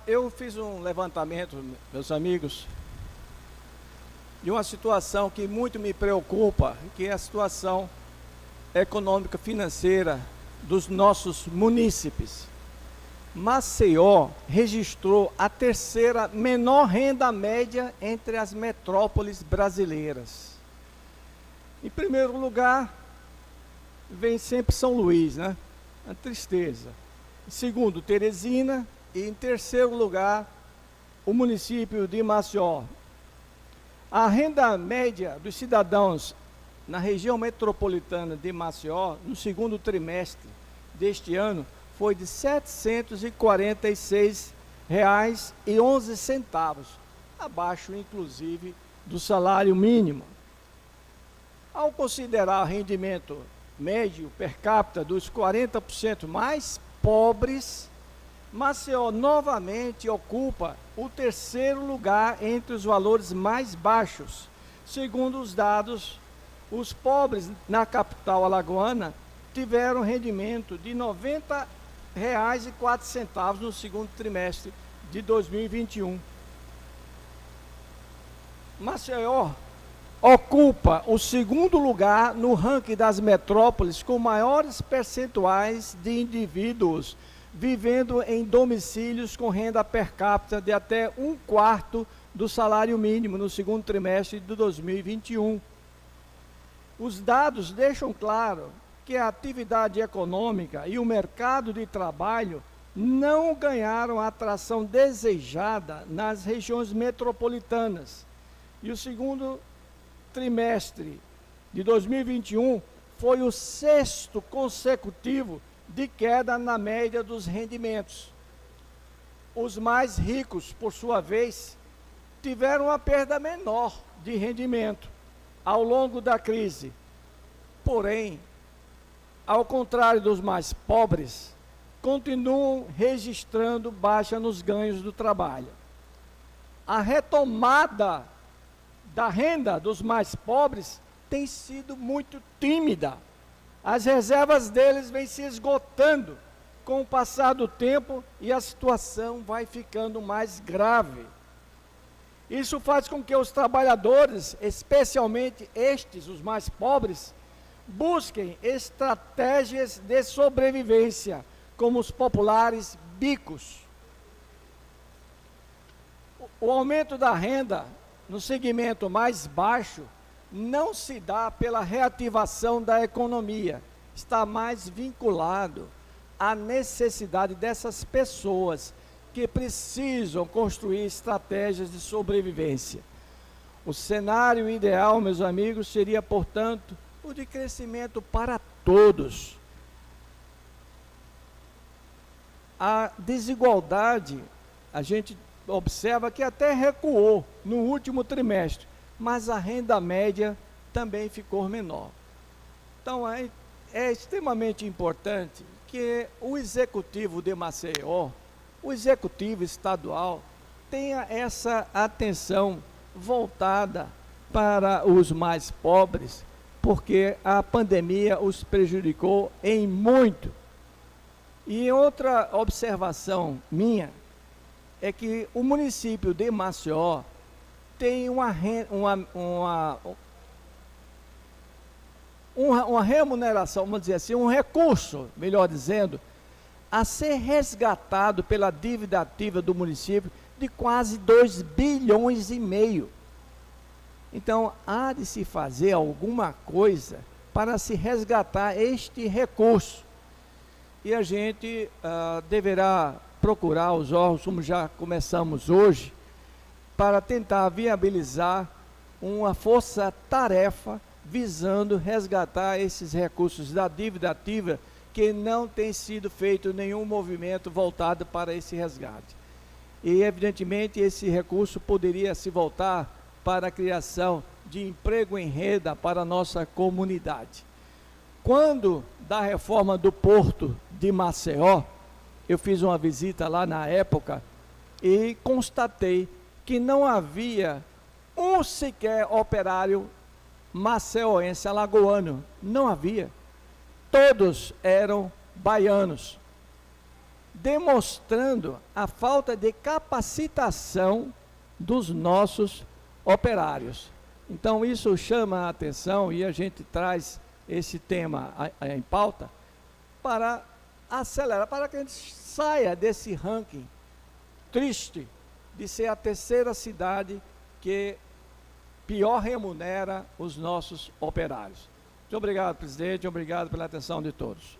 Eu fiz um levantamento, meus amigos, de uma situação que muito me preocupa, que é a situação econômica financeira dos nossos munícipes. Maceió registrou a terceira menor renda média entre as metrópoles brasileiras. Em primeiro lugar, vem sempre São Luís, né? A tristeza. Em segundo, Teresina. E em terceiro lugar, o município de Maceió. A renda média dos cidadãos na região metropolitana de Maceió, no segundo trimestre deste ano, foi de R$ 746,11, abaixo, inclusive, do salário mínimo. Ao considerar o rendimento médio per capita dos 40% mais pobres, Maceió novamente ocupa o terceiro lugar entre os valores mais baixos. Segundo os dados, os pobres na capital alagoana tiveram rendimento de R$ 90,04 no segundo trimestre de 2021. Maceió ocupa o segundo lugar no ranking das metrópoles com maiores percentuais de indivíduos vivendo em domicílios com renda per capita de até 1/4 do salário mínimo no segundo trimestre de 2021. Os dados deixam claro que a atividade econômica e o mercado de trabalho não ganharam a atração desejada nas regiões metropolitanas. E o segundo trimestre de 2021 foi o sexto consecutivo de queda na média dos rendimentos. Os mais ricos, por sua vez, tiveram uma perda menor de rendimento ao longo da crise. Porém, ao contrário dos mais pobres, continuam registrando baixa nos ganhos do trabalho. A retomada da renda dos mais pobres tem sido muito tímida. As reservas deles vêm se esgotando com o passar do tempo e a situação vai ficando mais grave. Isso faz com que os trabalhadores, especialmente estes, os mais pobres, busquem estratégias de sobrevivência, como os populares bicos. O aumento da renda no segmento mais baixo não se dá pela reativação da economia, está mais vinculado à necessidade dessas pessoas que precisam construir estratégias de sobrevivência. O cenário ideal, meus amigos, seria, portanto, o de crescimento para todos. A desigualdade, a gente observa que até recuou no último trimestre, mas a renda média também ficou menor. Então, é extremamente importante que o executivo de Maceió, o executivo estadual, tenha essa atenção voltada para os mais pobres, porque a pandemia os prejudicou em muito. E outra observação minha é que o município de Maceió tem uma remuneração, vamos dizer assim, um recurso, melhor dizendo, a ser resgatado pela dívida ativa do município de quase 2,5 bilhões. Então, há de se fazer alguma coisa para se resgatar este recurso. E a gente deverá procurar os órgãos, como já começamos hoje, para tentar viabilizar uma força-tarefa visando resgatar esses recursos da dívida ativa, que não tem sido feito nenhum movimento voltado para esse resgate. E, evidentemente, esse recurso poderia se voltar para a criação de emprego em renda para a nossa comunidade. Quando da reforma do Porto de Maceió, eu fiz uma visita lá na época e constatei que não havia um sequer operário maceoense, alagoano, não havia. Todos eram baianos. demonstrando a falta de capacitação dos nossos operários. Então, isso chama a atenção e a gente traz esse tema em pauta para acelerar, para que a gente saia desse ranking triste de ser a terceira cidade que pior remunera os nossos operários. Muito obrigado, presidente, obrigado pela atenção de todos.